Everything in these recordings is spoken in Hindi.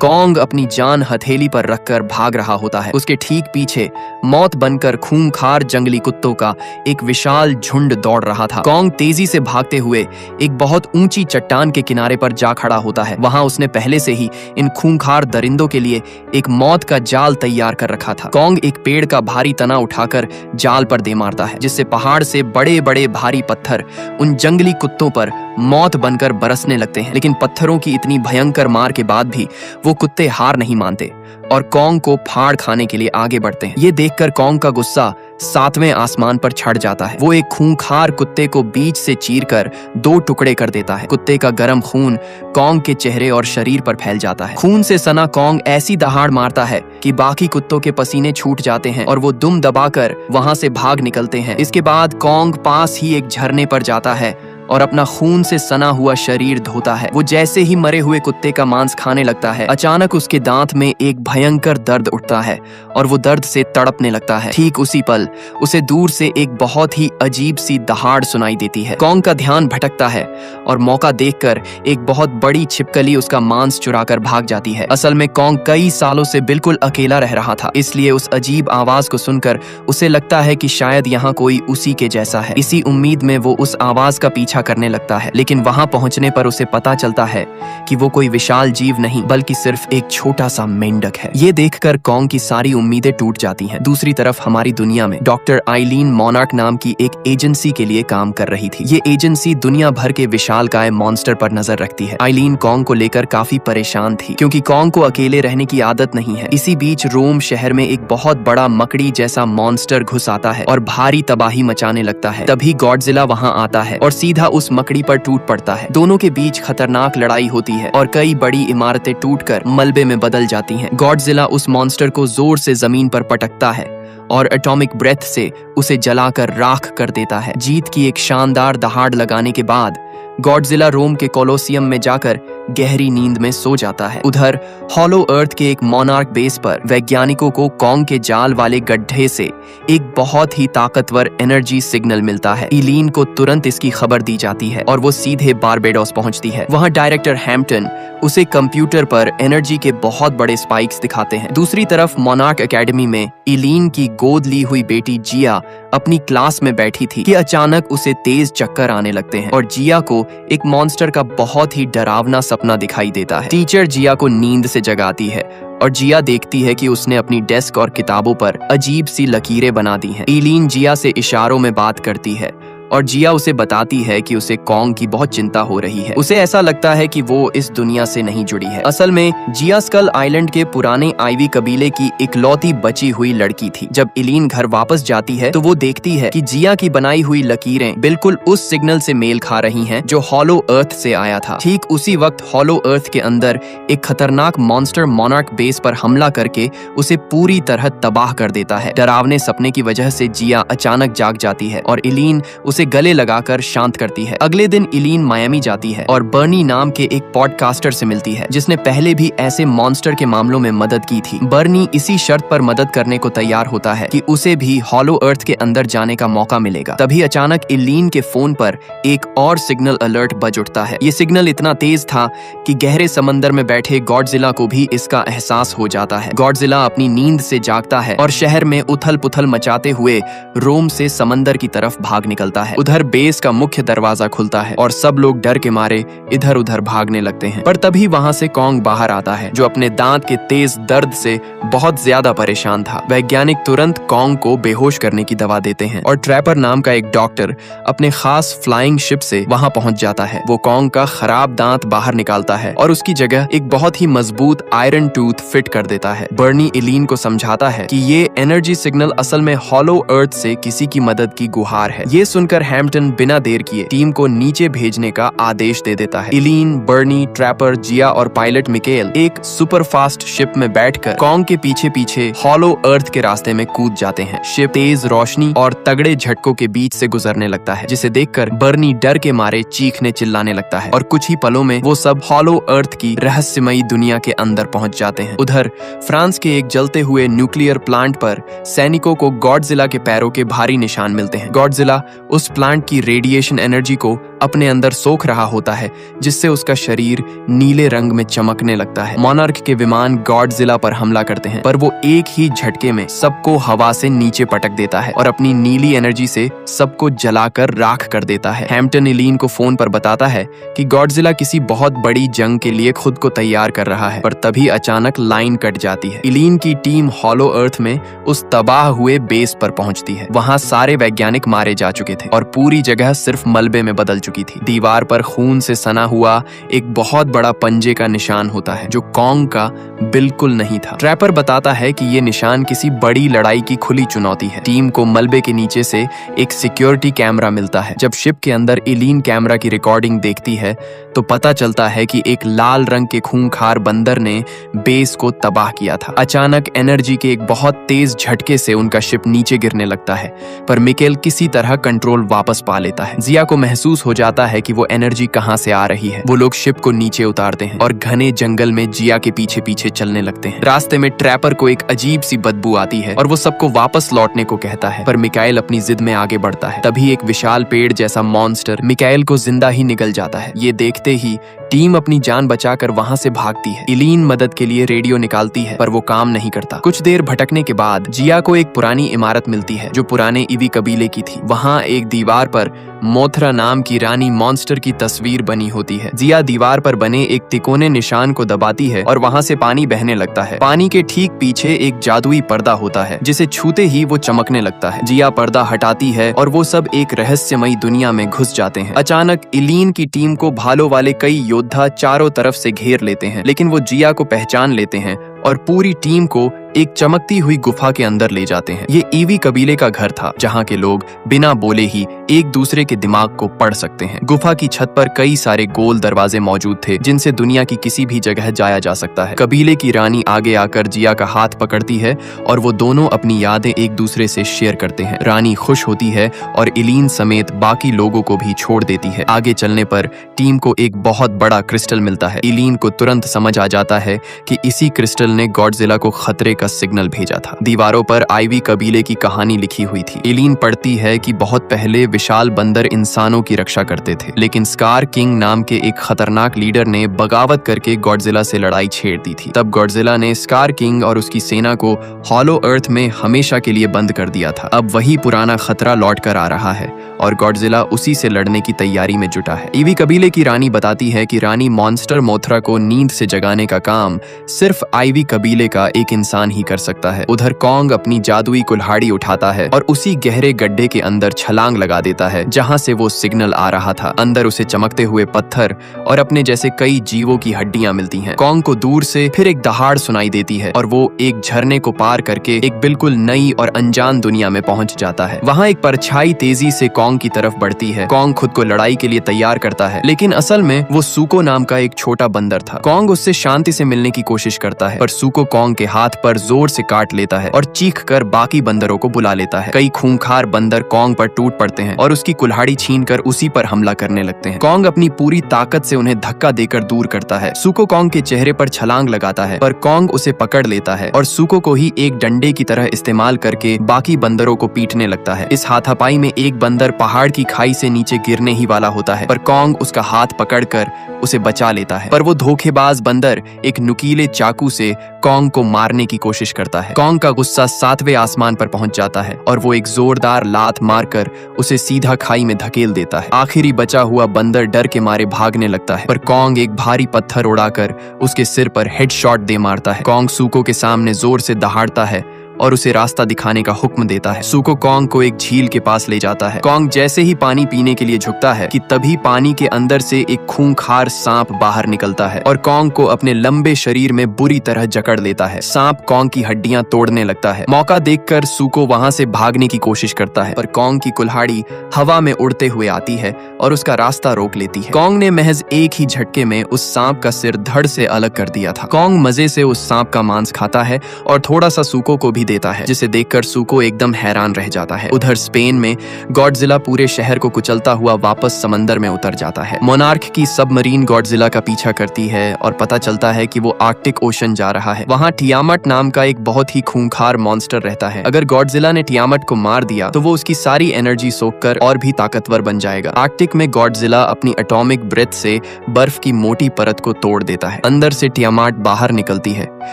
कॉन्ग अपनी जान हथेली पर रखकर भाग रहा होता है। उसके ठीक पीछे मौत बनकर खूंखार जंगली कुत्तों का एक विशाल झुंड दौड़ रहा था। कॉन्ग तेजी से भागते हुए एक बहुत ऊंची चट्टान के किनारे पर जा खड़ा होता है। वहां उसने पहले से ही इन खूंखार दरिंदों के लिए एक मौत का जाल तैयार कर रखा था। कॉन्ग एक पेड़ का भारी तना उठाकर जाल पर दे मारता है, जिससे पहाड़ से बड़े बड़े भारी पत्थर उन जंगली कुत्तों पर मौत बनकर बरसने लगते हैं। लेकिन पत्थरों की इतनी भयंकर मार के बाद भी वो कुत्ते हार नहीं मानते और कॉन्ग को फाड़ खाने के लिए आगे बढ़ते हैं। ये देखकर कॉन्ग का गुस्सा 7वें आसमान पर चढ़ जाता है। वो एक खूंखार कुत्ते को बीच से चीरकर 2 टुकड़े कर देता है। कुत्ते का गर्म खून कॉन्ग के चेहरे और शरीर पर फैल जाता है। खून से सना कॉन्ग ऐसी दहाड़ मारता है कि बाकी कुत्तों के पसीने छूट जाते हैं और वो दुम दबाकर वहां से भाग निकलते हैं। इसके बाद कॉन्ग पास ही एक झरने पर जाता है और अपना खून से सना हुआ शरीर धोता है। वो जैसे ही मरे हुए कुत्ते का मांस खाने लगता है, अचानक उसके दांत में एक भयंकर दर्द उठता है और वो दर्द से तड़पने लगता है। ठीक उसी पल उसे दूर से एक बहुत ही अजीब सी दहाड़ सुनाई देती है। कॉन्ग का ध्यान भटकता है और मौका देखकर एक बहुत बड़ी छिपकली उसका मांस चुराकर भाग जाती है। असल में कॉन्ग कई सालों से बिल्कुल अकेला रह रहा था, इसलिए उस अजीब आवाज को सुनकर उसे लगता है कि शायद यहाँ कोई उसी के जैसा है। इसी उम्मीद में वो उस आवाज का पीछा करने लगता है, लेकिन वहां पहुंचने पर उसे पता चलता है कि वो कोई विशाल जीव नहीं बल्कि सिर्फ एक छोटा सा मेंढक है। ये देखकर कॉन्ग की सारी उम्मीदें टूट जाती हैं। दूसरी तरफ हमारी दुनिया में डॉक्टर आइलीन मोनार्क नाम की एक एजेंसी के लिए काम कर रही थी। ये एजेंसी दुनिया भर के विशालकाय मॉन्स्टर पर नजर रखती है। आइलीन कॉन्ग को लेकर काफी परेशान थी, क्योंकि कॉन्ग को अकेले रहने की आदत नहीं है। इसी बीच रोम शहर में एक बहुत बड़ा मकड़ी जैसा मॉन्स्टर घुस आता है और भारी तबाही मचाने लगता है। तभी गॉडजिला वहां आता है और सीधा उस मकड़ी पर टूट पड़ता है। दोनों के बीच खतरनाक लड़ाई होती है और कई बड़ी इमारतें टूटकर मलबे में बदल जाती हैं। गॉडजिला उस मॉन्स्टर को जोर से जमीन पर पटकता है और एटॉमिक ब्रेथ से उसे जलाकर राख कर देता है। जीत की एक शानदार दहाड़ लगाने के बाद गॉडजिला रोम के कोलोसियम में जाकर गहरी नींद में सो जाता है। उधर हॉलो अर्थ के एक मोनार्क बेस पर वैज्ञानिकों को कॉन्ग के जाल वाले गड्ढे से एक बहुत ही ताकतवर एनर्जी सिग्नल मिलता है। इलीन को तुरंत इसकी खबर दी जाती है और वो सीधे बारबेडोस पहुंचती है। वहां डायरेक्टर हैम्पटन उसे कंप्यूटर पर एनर्जी के बहुत बड़े स्पाइक्स दिखाते हैं। दूसरी तरफ मोनार्क एकेडमी में इलीन की गोद ली हुई बेटी जिया अपनी क्लास में बैठी थी कि अचानक उसे तेज चक्कर आने लगते हैं और जिया को एक मॉन्स्टर का बहुत ही डरावना सपना दिखाई देता है। टीचर जिया को नींद से जगाती है और जिया देखती है कि उसने अपनी डेस्क और किताबों पर अजीब सी लकीरें बना दी हैं। इलीन जिया से इशारों में बात करती है और जिया उसे बताती है कि उसे कॉन्ग की बहुत चिंता हो रही है। उसे ऐसा लगता है कि वो इस दुनिया से नहीं जुड़ी है। असल में जिया स्कल आइलैंड के पुराने आइवी कबीले की इकलौती बची हुई लड़की थी। जब इलीन घर वापस जाती है तो वो देखती है कि जिया की बनाई हुई लकीरें बिल्कुल उस सिग्नल से मेल खा रही हैं जो हॉलो अर्थ से आया था। ठीक उसी वक्त हॉलो अर्थ के अंदर एक खतरनाक मॉन्स्टर मोनार्क बेस पर हमला करके उसे पूरी तरह तबाह कर देता है। डरावने सपने की वजह से जिया अचानक जाग जाती है और इलीन उसे गले लगाकर शांत करती है। अगले दिन इलीन मायामी जाती है और बर्नी नाम के एक पॉडकास्टर से मिलती है, जिसने पहले भी ऐसे मॉन्स्टर के मामलों में मदद की थी। बर्नी इसी शर्त पर मदद करने को तैयार होता है कि उसे भी हॉलो अर्थ के अंदर जाने का मौका मिलेगा। तभी अचानक इलीन के फोन पर एक और सिग्नल अलर्ट बज उठता है। ये सिग्नल इतना तेज था कि गहरे समंदर में बैठे गॉडजिला को भी इसका एहसास हो जाता है। गॉडजिला अपनी नींद से जागता है और शहर में उथल पुथल मचाते हुए रोम से समंदर की तरफ भाग निकलता है। उधर बेस का मुख्य दरवाजा खुलता है और सब लोग डर के मारे इधर उधर भागने लगते हैं। पर तभी वहां से कॉन्ग बाहर आता है, जो अपने दांत के तेज दर्द से बहुत ज्यादा परेशान था। वैज्ञानिक तुरंत कॉन्ग को बेहोश करने की दवा देते हैं और ट्रैपर नाम का एक डॉक्टर अपने खास फ्लाइंग शिप से वहां पहुंच जाता है। वो कॉन्ग का खराब दांत बाहर निकालता है और उसकी जगह एक बहुत ही मजबूत आयरन टूथ फिट कर देता है। बर्नी इलीन को समझाता है कि ये एनर्जी सिग्नल असल में हॉलो अर्थ से किसी की मदद की गुहार है। ये सुनकर हैम्पटन बिना देर किए टीम को नीचे भेजने का आदेश दे देता है। इलीन, बर्नी, ट्रैपर, जिया और पायलट मिकेल एक सुपर फास्ट शिप में बैठकर कॉन्ग के पीछे पीछे हॉलो अर्थ के रास्ते में कूद जाते हैं। शिप तेज रोशनी और तगड़े झटकों के बीच से गुजरने लगता है, जिसे देखकर बर्नी डर के मारे चीखने चिल्लाने लगता है और कुछ ही पलों में वो सब हॉलो अर्थ की रहस्यमयी दुनिया के अंदर पहुंच जाते हैं। उधर फ्रांस के एक जलते हुए न्यूक्लियर प्लांट पर सैनिकों को गॉडजिला के पैरों के भारी निशान मिलते हैं। गॉडजिला उस प्लांट की रेडिएशन एनर्जी को अपने अंदर सोख रहा होता है, जिससे उसका शरीर नीले रंग में चमकने लगता है। मोनार्क के विमान गॉडजिला पर हमला करते हैं, पर वो एक ही झटके में सबको हवा से नीचे पटक देता है और अपनी नीली एनर्जी से सबको जलाकर राख कर देता है। हैम्पटन इलीन को फोन पर बताता है कि गॉडजिला किसी बहुत बड़ी जंग के लिए खुद को तैयार कर रहा है, पर तभी अचानक लाइन कट जाती है। इलीन की टीम हॉलो अर्थ में उस तबाह हुए बेस पर पहुंचती है। वहां सारे वैज्ञानिक मारे जा चुके थे और पूरी जगह सिर्फ मलबे में बदल चुकी थी। दीवार पर खून से सना हुआ एक बहुत बड़ा पंजे का निशान होता है, जो कॉन्ग का बिल्कुल नहीं था। ट्रैपर बताता है कि ये निशान किसी बड़ी लड़ाई की खुली चुनौती है। टीम को मलबे के नीचे से एक सिक्योरिटी कैमरा मिलता है। जब शिप के अंदर इलीन कैमरा की रिकॉर्डिंग देखती है तो पता चलता है कि एक लाल रंग के खूंखार बंदर ने बेस को तबाह किया था। अचानक एनर्जी के एक बहुत तेज झटके से उनका शिप नीचे गिरने लगता है, पर मिकेल किसी तरह कंट्रोल वापस पा लेता है। जिया को महसूस हो जाता है कि वो एनर्जी कहां से आ रही है। वो लोग शिप को नीचे उतारते हैं और घने जंगल में जिया के पीछे पीछे चलने लगते हैं। रास्ते में ट्रैपर को एक अजीब सी बदबू आती है और वो सबको वापस लौटने को कहता है, पर मिकाएल अपनी जिद में आगे बढ़ता है। तभी एक विशाल पेड़ जैसा मॉन्स्टर मिकाएल को जिंदा ही निगल जाता है। ये देखते ही टीम अपनी जान बचाकर वहां से भागती है। इलीन मदद के लिए रेडियो निकालती है, पर वो काम नहीं करता। कुछ देर भटकने के बाद जिया को एक पुरानी इमारत मिलती है जो पुराने इवी कबीले की थी। वहां एक दीवार पर मोथरा नाम की रानी मॉन्स्टर की तस्वीर बनी होती है। जिया दीवार पर बने एक तिकोने निशान को दबाती है और वहां से पानी बहने लगता है। पानी के ठीक पीछे एक जादुई पर्दा होता है, जिसे छूते ही वो चमकने लगता है। जिया पर्दा हटाती है और वो सब एक रहस्यमयी दुनिया में घुस जाते हैं। अचानक इलीन की टीम को भालों वाले कई योद्धा चारों तरफ से घेर लेते हैं, लेकिन वो जिया को पहचान लेते हैं और पूरी टीम को एक चमकती हुई गुफा के अंदर ले जाते हैं। ये ईवी कबीले का घर था, जहाँ के लोग बिना बोले ही एक दूसरे के दिमाग को पढ़ सकते हैं। गुफा की छत पर कई सारे गोल दरवाजे मौजूद थे, जिनसे दुनिया की किसी भी जगह जाया जा सकता है। कबीले की रानी आगे आकर जिया का हाथ पकड़ती है और वो दोनों अपनी यादें एक दूसरे से शेयर करते हैं। रानी खुश होती है और इलीन समेत बाकी लोगों को भी छोड़ देती है। आगे चलने पर टीम को एक बहुत बड़ा क्रिस्टल मिलता है। इलीन को तुरंत समझ आ जाता है कि इसी क्रिस्टल ने गॉडजिला को खतरे का सिग्नल भेजा था। दीवारों पर आईवी कबीले की कहानी लिखी हुई थी। इलीन पढ़ती है कि बहुत पहले विशाल बंदर इंसानों की रक्षा करते थे, लेकिन स्कार किंग नाम के एक खतरनाक लीडर ने बगावत करके गॉडजिला से लड़ाई छेड़ दी थी। तब गॉडजिला ने स्कार किंग और उसकी सेना को हॉलो अर्थ में हमेशा के लिए बंद कर दिया था। अब वही पुराना खतरा लौट कर आ रहा है और गॉडजिला उसी से लड़ने की तैयारी में जुटा है। ईवी कबीले की रानी बताती है कि रानी मॉन्स्टर मोथरा को नींद से जगाने का काम सिर्फ आईवी कबीले का एक इंसान ही कर सकता है। उधर कॉन्ग अपनी जादुई कुल्हाड़ी उठाता है और उसी गहरे गड्ढे के अंदर छलांग लगा देता है जहां से वो सिग्नल आ रहा था। अंदर उसे चमकते हुए पत्थर और अपने जैसे कई जीवों की हड्डियां मिलती हैं। कॉन्ग को दूर से फिर एक दहाड़ सुनाई देती है और वो एक झरने को पार करके एक बिल्कुल नई और अनजान दुनिया में पहुंच जाता है। वहां एक परछाई तेजी से कॉन्ग की तरफ बढ़ती है। कॉन्ग खुद को लड़ाई के लिए तैयार करता है, लेकिन असल में वो सुको नाम का एक छोटा बंदर था। कॉन्ग उससे शांति से मिलने की कोशिश करता है, पर सुको कॉन्ग के हाथ पर जोर से काट लेता है और चीख कर बाकी बंदरों को बुला लेता है। कई खूंखार बंदर कॉन्ग पर टूट पड़ते हैं और उसकी कुल्हाड़ी छीनकर उसी पर हमला करने लगते हैं। कॉन्ग अपनी पूरी ताकत से उन्हें धक्का देकर दूर करता है। सुको कॉन्ग के चेहरे पर छलांग लगाता है, पर कॉन्ग उसे पकड़ लेता है और सुको को ही एक डंडे की तरह इस्तेमाल करके बाकी बंदरों को पीटने लगता है। इस हाथापाई में एक बंदर पहाड़ की खाई से नीचे गिरने ही वाला होता है, पर कॉन्ग उसका हाथ पकड़कर उसे बचा लेता है। पर वो धोखेबाज बंदर एक नुकीले चाकू से कॉन्ग को मारने की कोशिश करता है। कॉन्ग का गुस्सा 7वें आसमान पर पहुंच जाता है और वो एक जोरदार लात मारकर उसे सीधा खाई में धकेल देता है। आखिरी बचा हुआ बंदर डर के मारे भागने लगता है, पर कॉन्ग एक भारी पत्थर उड़ाकर उसके सिर पर हेडशॉट दे मारता है। कॉन्ग सुको के सामने जोर से दहाड़ता है और उसे रास्ता दिखाने का हुक्म देता है। सुको कॉन्ग को एक झील के पास ले जाता है। कॉन्ग जैसे ही पानी पीने के लिए झुकता है कि तभी पानी के अंदर से एक खूंखार सांप बाहर निकलता है और कॉन्ग को अपने लंबे शरीर में बुरी तरह जकड़ लेता है। सांप कॉन्ग की हड्डियां तोड़ने लगता है। मौका देखकर सुको वहां से भागने की कोशिश करता है, पर कॉन्ग की कुल्हाड़ी हवा में उड़ते हुए आती है और उसका रास्ता रोक लेती है। कॉन्ग ने महज एक ही झटके में उस सांप का सिर धड़ से अलग कर दिया था। कॉन्ग मजे से उस सांप का मांस खाता है और थोड़ा सा सुको को भी देता है, जिसे देखकर सुको एकदम हैरान रह जाता है। उधर स्पेन में गॉडजिला पूरे शहर को कुचलता हुआ वापस समंदर में उतर जाता है। मोनार्क की सबमरीन गॉडजिला का पीछा करती है और पता चलता है कि वो आर्कटिक ओशन जा रहा है। वहाँ टियामट नाम का एक बहुत ही खूंखार मॉन्स्टर रहता है। अगर गॉडजिला ने टियामट को मार दिया तो वो उसकी सारी एनर्जी सोखकर और भी ताकतवर बन जाएगा। आर्कटिक में गॉडजिला अपनी एटॉमिक ब्रेथ से बर्फ की मोटी परत को तोड़ देता है। अंदर से टियामट बाहर निकलती है,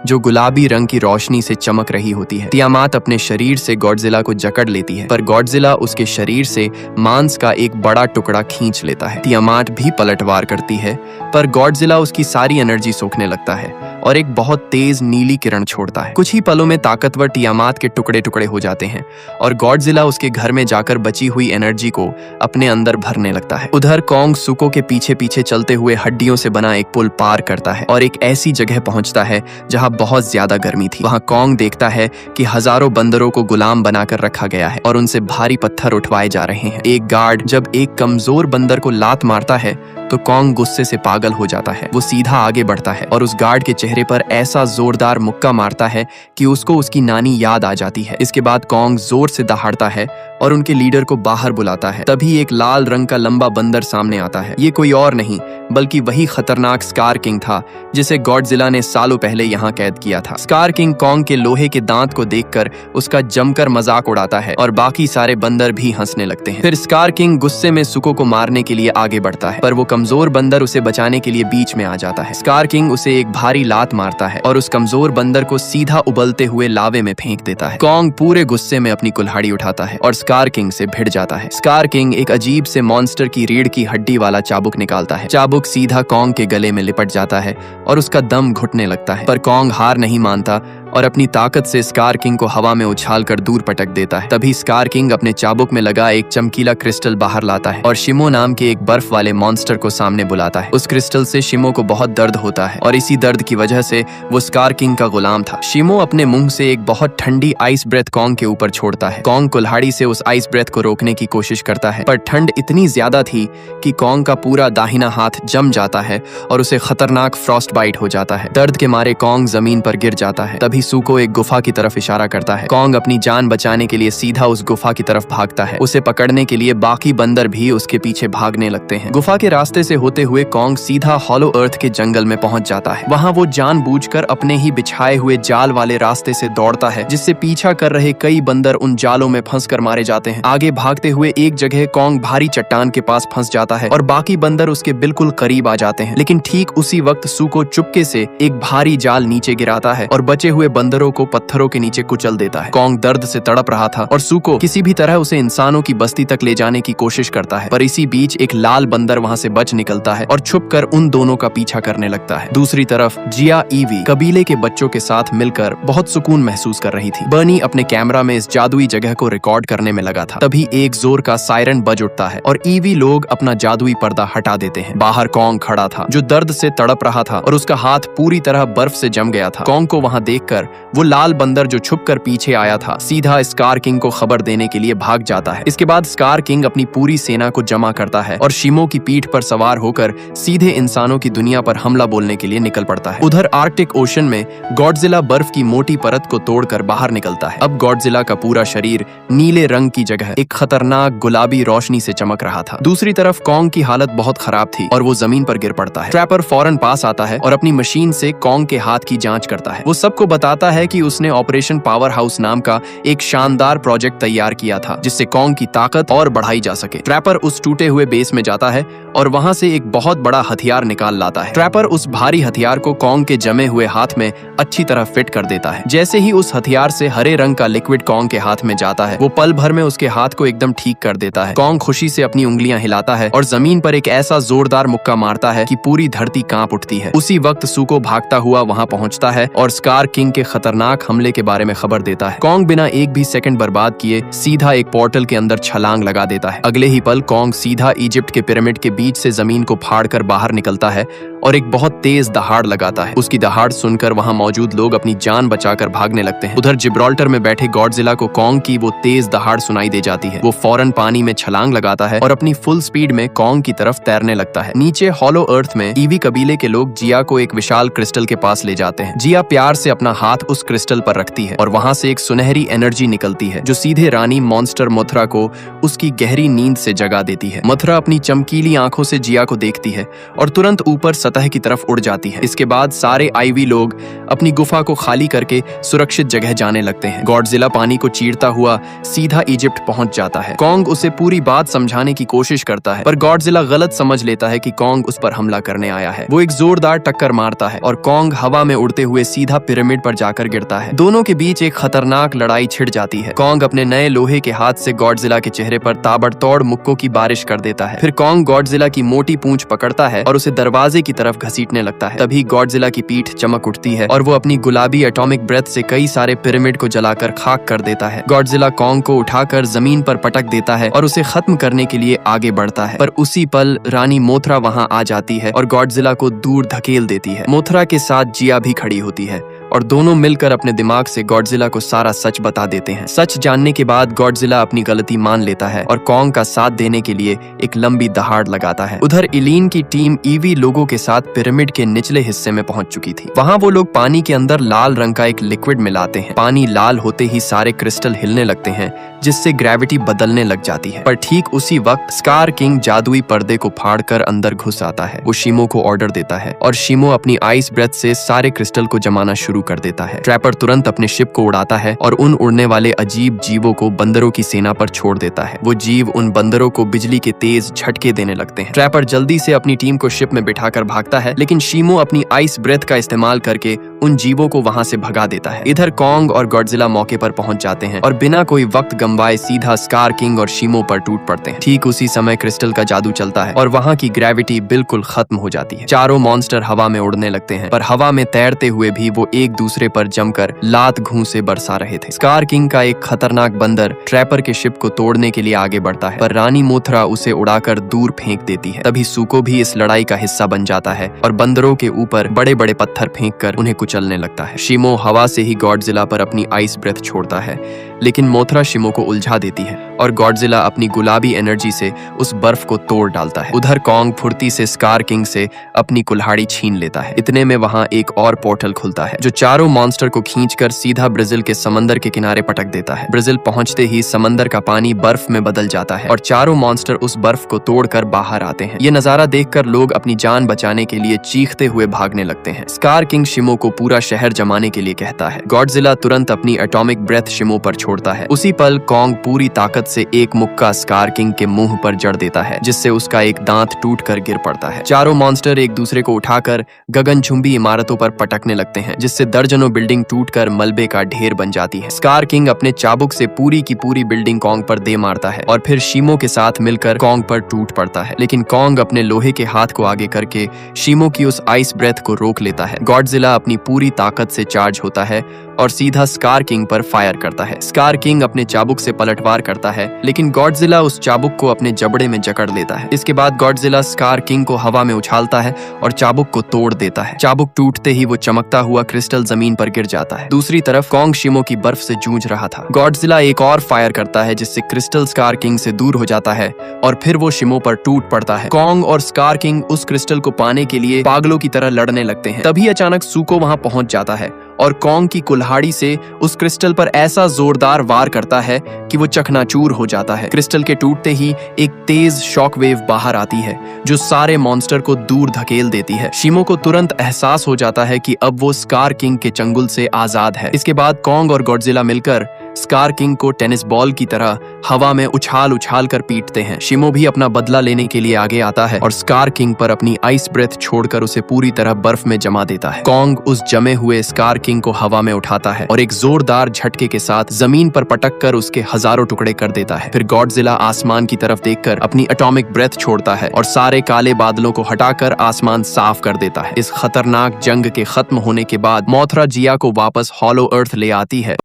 जो गुलाबी रंग की रोशनी से चमक रही होती है। टियामट अपने शरीर से गॉडजिला को जकड़ लेती है, पर गॉडजिला उसके शरीर से मांस का एक बड़ा टुकड़ा खींच लेता है। टियामट भी पलटवार करती है, पर गॉडजिला उसकी सारी एनर्जी सोखने लगता है और एक बहुत तेज नीली किरण छोड़ता है। कुछ ही पलों में ताकतवर टियामट के टुकड़े टुकड़े हो जाते हैं और गॉडजिला उसके घर में जाकर बची हुई एनर्जी को अपने अंदर भरने लगता है। उधर कॉन्ग सुको के पीछे पीछे चलते हुए हड्डियों से बना एक पुल पार करता है और एक ऐसी जगह पहुंचता है जहां बहुत ज्यादा गर्मी थी। वहां कॉन्ग देखता है कि हजारों बंदरों को गुलाम बनाकर रखा गया है और उनसे भारी पत्थर उठवाए जा रहे हैं। एक गार्ड जब एक कमजोर बंदर को लात मारता है तो कॉन्ग गुस्से से पागल हो जाता है। वो सीधा आगे बढ़ता है और उस गार्ड के चेहरे पर ऐसा जोरदार मुक्का मारता है कि उसको उसकी नानी याद आ जाती है। इसके बाद कॉन्ग जोर से दहाड़ता है और उनके लीडर को बाहर बुलाता है। तभी एक लाल रंग का लंबा बंदर सामने आता है। ये कोई और नहीं बल्कि वही खतरनाक स्कार किंग था जिसे गॉडजिला ने सालों पहले यहाँ कैद किया था। स्कार किंग कॉन्ग के लोहे के दांत को देखकर उसका जमकर मजाक उड़ाता है और बाकी सारे बंदर भी हंसने लगते हैं। फिर स्कार किंग गुस्से में सुको को मारने के लिए आगे बढ़ता है, पर वो कमजोर बंदर उसे बचाने के लिए बीच में आ जाता है। स्कार किंग उसे एक भारी लात मारता है और उस कमजोर बंदर को सीधा उबलते हुए लावे में फेंक देता है। कॉन्ग पूरे गुस्से में अपनी कुल्हाड़ी उठाता है और स्कार किंग से भिड़ जाता है। स्कार किंग एक अजीब से मॉन्स्टर की रीढ़ की हड्डी वाला चाबुक निकालता है। चाबुक सीधा कॉन्ग के गले में लिपट जाता है और उसका दम घुटने लगता है, पर कॉन्ग हार नहीं मानता और अपनी ताकत से स्कार किंग को हवा में उछालकर दूर पटक देता है। तभी स्कार किंग अपने चाबुक में लगा एक चमकीला क्रिस्टल बाहर लाता है और शिमो नाम के एक बर्फ वाले मॉन्स्टर को सामने बुलाता है। उस क्रिस्टल से शिमो को बहुत दर्द होता है और इसी दर्द की वजह से वो स्कार किंग का गुलाम था। शिमो अपने मुंह से एक बहुत ठंडी आइस ब्रेथ कॉन्ग के ऊपर छोड़ता है। कॉन्ग कुल्हाड़ी से उस आइस ब्रेथ को रोकने की कोशिश करता है, पर ठंड इतनी ज्यादा थी कि कॉन्ग का पूरा दाहिना हाथ जम जाता है और उसे खतरनाक फ्रॉस्ट बाइट हो जाता है। दर्द के मारे कॉन्ग जमीन पर गिर जाता है। तभी सुको एक गुफा की तरफ इशारा करता है। कॉन्ग अपनी जान बचाने के लिए सीधा उस गुफा की तरफ भागता है। उसे पकड़ने के लिए बाकी बंदर भी उसके पीछे भागने लगते हैं। गुफा के रास्ते से होते हुए कॉन्ग सीधा हॉलो अर्थ के जंगल में पहुंच जाता है। वहां वो जानबूझकर अपने ही बिछाए हुए जाल वाले रास्ते से दौड़ता है, जिससे पीछा कर रहे कई बंदर उन जालों में फंसकर मारे जाते हैं। आगे भागते हुए एक जगह कॉन्ग भारी चट्टान के पास फंस जाता है और बाकी बंदर उसके बिल्कुल करीब आ जाते हैं। लेकिन ठीक उसी वक्त सुको चुपके से एक भारी जाल नीचे गिराता है और बचे हुए बंदरों को पत्थरों के नीचे कुचल देता है। कॉन्ग दर्द से तड़प रहा था और सुको किसी भी तरह उसे इंसानों की बस्ती तक ले जाने की कोशिश करता है, पर इसी बीच एक लाल बंदर वहां से बच निकलता है और छुपकर उन दोनों का पीछा करने लगता है। दूसरी तरफ जिया ईवी कबीले के बच्चों के साथ मिलकर बहुत सुकून महसूस कर रही थी। बर्नी अपने कैमरा में इस जादुई जगह को रिकॉर्ड करने में लगा था। तभी एक जोर का सायरन बज उठता है और ईवी लोग अपना जादुई पर्दा हटा देते हैं। बाहर कॉन्ग खड़ा था, जो दर्द से तड़प रहा था और उसका हाथ पूरी तरह बर्फ से जम गया था। कॉन्ग को वहां देखकर वो लाल बंदर जो छुपकर पीछे आया था सीधा स्कार किंग को खबर देने के लिए भाग जाता है। इसके बाद स्कार किंग अपनी पूरी सेना को जमा करता है और शिमो की पीठ पर सवार होकर सीधे इंसानों की दुनिया पर हमला बोलने के लिए निकल पड़ता है। उधर आर्कटिक ओशन में गॉडजिला बर्फ की मोटी परत को तोड़कर बाहर निकलता है। अब गॉडजिला का पूरा शरीर नीले रंग की जगह एक खतरनाक गुलाबी रोशनी से चमक रहा था। दूसरी तरफ कॉन्ग की हालत बहुत खराब थी और वो जमीन पर गिर पड़ता है। ट्रैपर फौरन पास आता है और अपनी मशीन से कॉन्ग के हाथ की जांच करता है। वो सबको बताता है कि उसने ऑपरेशन पावर हाउस नाम का एक शानदार प्रोजेक्ट तैयार किया था, जिससे कॉन्ग की ताकत और बढ़ाई जा सके। ट्रैपर उस टूटे हुए बेस में जाता है और वहां से एक बहुत बड़ा हथियार निकाल लाता है। ट्रैपर उस भारी हथियार को कॉन्ग के जमे हुए हाथ में अच्छी तरह फिट कर देता है। जैसे ही उस हथियार से हरे रंग का लिक्विड कॉन्ग के हाथ में जाता है, वो पल भर में उसके हाथ को एकदम ठीक कर देता है। कॉन्ग खुशी से अपनी उंगलियां हिलाता है और जमीन पर एक ऐसा जोरदार मुक्का मारता है कि पूरी धरती कांप उठती है। उसी वक्त सुको भागता हुआ वहां पहुंचता है और स्कार किंग के खतरनाक हमले के बारे में खबर देता है। कॉन्ग बिना एक भी सेकंड बर्बाद किए सीधा एक पोर्टल के अंदर छलांग लगा देता है। अगले ही पल कॉन्ग सीधा इजिप्ट के पिरामिड के बीच से जमीन को फाड़कर बाहर निकलता है और एक बहुत तेज दहाड़ लगाता है। उसकी दहाड़ सुनकर वहां मौजूद लोग अपनी जान बचाकर भागने लगते हैं। उधर जिब्राल्टर में बैठे गॉडजिला को कॉन्ग की वो तेज दहाड़ सुनाई दे जाती है। वो फौरन पानी में छलांग लगाता है और अपनी फुल स्पीड में कॉन्ग की तरफ तैरने लगता है। नीचे हॉलो अर्थ में ईवी कबीले के लोग जिया को एक विशाल क्रिस्टल के पास ले जाते हैं। जिया प्यार से अपना हाथ उस क्रिस्टल पर रखती है और वहां से एक सुनहरी एनर्जी निकलती है जो सीधे रानी मॉन्स्टर मथुरा को उसकी गहरी नींद से जगा देती है। मथुरा अपनी चमकीली आंखों से जिया को देखती है और तुरंत ऊपर सतह की तरफ उड़ जाती है। इसके बाद सारे आईवी लोग अपनी गुफा को खाली करके सुरक्षित जगह जाने लगते हैं। गॉडजिला पानी को चीरता हुआ सीधा इजिप्ट पहुंच जाता है। कॉन्ग उसे पूरी बात समझाने की कोशिश करता है पर गॉडजिला गलत समझ लेता है कि कॉन्ग उस पर हमला करने आया है। वो एक जोरदार टक्कर मारता है और कॉन्ग हवा में उड़ते हुए सीधा पिरामिड पर जाकर गिरता है। दोनों के बीच एक खतरनाक लड़ाई छिड़ जाती है। कॉन्ग अपने नए लोहे के हाथ से गॉडजिला के चेहरे पर ताबड़तोड़ मुक्कों की बारिश कर देता है। फिर कॉन्ग गॉडजिला की मोटी पूंछ पकड़ता है और उसे दरवाजे की तरफ घसीटने लगता है। तभी गॉडजिला की पीठ चमक उठती है और वो अपनी गुलाबी एटॉमिक ब्रेथ से कई सारे पिरामिड को जलाकर खाक कर देता है। गॉडजिला कॉन्ग को उठाकर जमीन पर पटक देता है और उसे खत्म करने के लिए आगे बढ़ता है पर उसी पल रानी मोथरा वहां आ जाती है और गॉडजिला को दूर धकेल देती है। मोथरा के साथ जिया भी खड़ी होती है और दोनों मिलकर अपने दिमाग से गॉडजिला को सारा सच बता देते हैं। सच जानने के बाद गॉडजिला अपनी गलती मान लेता है और कॉन्ग का साथ देने के लिए एक लंबी दहाड़ लगाता है। उधर इलीन की टीम ईवी लोगों के साथ पिरामिड के निचले हिस्से में पहुंच चुकी थी। वहां वो लोग पानी के अंदर लाल रंग का एक लिक्विड मिलाते हैं। पानी लाल होते ही सारे क्रिस्टल हिलने लगते हैं जिससे ग्रेविटी बदलने लग जाती है। पर ठीक उसी वक्त स्कार किंग जादुई पर्दे को फाड़कर अंदर घुस आता है। वो शीमो को ऑर्डर देता है और शीमो अपनी आइस ब्रेथ से सारे क्रिस्टल को जमाना शुरू कर देता है। ट्रैपर तुरंत अपने शिप को उड़ाता है और उन उड़ने वाले अजीब जीवों को बंदरों की सेना पर छोड़ देता है। वो जीव उन बंदरों को बिजली के तेज झटके देने लगते हैं। ट्रैपर जल्दी से अपनी टीम को शिप में बिठाकर भागता है लेकिन शीमो अपनी आइस ब्रेथ का इस्तेमाल करके उन जीवों को वहां से भगा देता है। इधर कॉन्ग और गॉडजिला मौके पर पहुंच जाते हैं और बिना कोई वक्त गंवाए सीधा स्कार किंग और शीमो पर टूट पड़ते हैं। ठीक उसी समय क्रिस्टल का जादू चलता है और वहां की ग्रेविटी बिल्कुल खत्म हो जाती है। चारों मॉन्स्टर हवा में उड़ने लगते हैं पर हवा में तैरते हुए भी वो एक दूसरे पर जमकर लात घूंसे बरसा रहे थे। स्कार किंग का एक खतरनाक बंदर ट्रैपर के शिप को तोड़ने के लिए आगे बढ़ता है पर रानी मोथरा उसे उड़ाकर दूर फेंक देती है। तभी सूको भी इस लड़ाई का हिस्सा बन जाता है और बंदरों के ऊपर बड़े बड़े पत्थर फेंक कर उन्हें कुचलने लगता है। शीमो हवा से ही गॉडजिला पर अपनी आइस ब्रेथ छोड़ता है लेकिन मोथरा शीमो को उलझा देती है और गॉडजिला अपनी गुलाबी एनर्जी से उस बर्फ को तोड़ डालता है। उधर कॉन्ग फुर्ती से स्कार किंग से अपनी कुल्हाड़ी छीन लेता है। इतने में वहां एक और पोर्टल खुलता है जो चारों मॉन्स्टर को खींचकर सीधा ब्राजील के समंदर के किनारे पटक देता है। ब्राजील पहुंचते ही समंदर का पानी बर्फ में बदल जाता है और चारों मॉन्स्टर उस बर्फ को तोड़कर बाहर आते हैं। ये नजारा देखकर लोग अपनी जान बचाने के लिए चीखते हुए भागने लगते हैं। स्कार किंग शीमो को पूरा शहर जमाने के लिए कहता है। गॉडजिला तुरंत अपनी एटॉमिक ब्रेथ शीमो पर छोड़ता है। उसी पल कॉन्ग पूरी ताकत से एक मुक्का स्कार किंग के मुंह पर जड़ देता है जिससे उसका एक दांत टूटकर गिर पड़ता है। चारों मॉन्स्टर एक दूसरे को उठाकर गगनचुंबी इमारतों पर पटकने लगते हैं जिससे दर्जनों बिल्डिंग टूटकर मलबे का ढेर बन जाती है। स्कार किंग अपने चाबुक से पूरी की पूरी बिल्डिंग कॉन्ग पर दे मारता है और फिर शीमो के साथ मिलकर कॉन्ग पर टूट पड़ता है लेकिन कॉन्ग अपने लोहे के हाथ को आगे करके शीमो की उस आइस ब्रेथ को रोक लेता है। गॉडजिला अपनी पूरी ताकत से चार्ज होता है और सीधा स्कार किंग पर फायर करता है। स्कार किंग अपने चाबुक से पलटवार करता है लेकिन गॉडजिला उस चाबुक को अपने जबड़े में जकड़ लेता है। इसके बाद गॉडजिला स्कार किंग को हवा में उछालता है और चाबुक को तोड़ देता है। चाबुक टूटते ही वो चमकता हुआ क्रिस्टल जमीन पर गिर जाता है। दूसरी तरफ कॉन्ग शीमो की बर्फ से जूझ रहा था। गॉडजिला एक और फायर करता है जिससे क्रिस्टल स्कार किंग से दूर हो जाता है और फिर वो शीमो पर टूट पड़ता है। कॉन्ग और स्कार किंग उस क्रिस्टल को पाने के लिए पागलों की तरह लड़ने लगते हैं। तभी अचानक सूको वहां पहुंच जाता है और कॉन्ग की कुल्हाड़ी से उस क्रिस्टल पर ऐसा जोरदार वार करता है कि वो चकनाचूर हो जाता है। क्रिस्टल के टूटते ही एक तेज शॉक वेव बाहर आती है जो सारे मॉन्स्टर को दूर धकेल देती है। शीमो को तुरंत एहसास हो जाता है कि अब वो स्कार किंग के चंगुल से आजाद है। इसके बाद कॉन्ग और गॉडजिला मिलकर स्कार किंग को टेनिस बॉल की तरह हवा में उछाल उछाल कर पीटते हैं। शीमो भी अपना बदला लेने के लिए आगे आता है और स्कार किंग पर अपनी आइस ब्रेथ छोड़कर उसे पूरी तरह बर्फ में जमा देता है। कॉन्ग उस जमे हुए स्कार किंग को हवा में उठाता है और एक जोरदार झटके के साथ जमीन पर पटक कर उसके हजारों टुकड़े कर देता है। फिर गॉडजिला आसमान की तरफ देखकर अपनी एटॉमिक ब्रेथ छोड़ता है और सारे काले बादलों को हटाकर आसमान साफ कर देता है। इस खतरनाक जंग के खत्म होने के बाद मोथरा जिया को वापस हॉलो अर्थ ले आती है।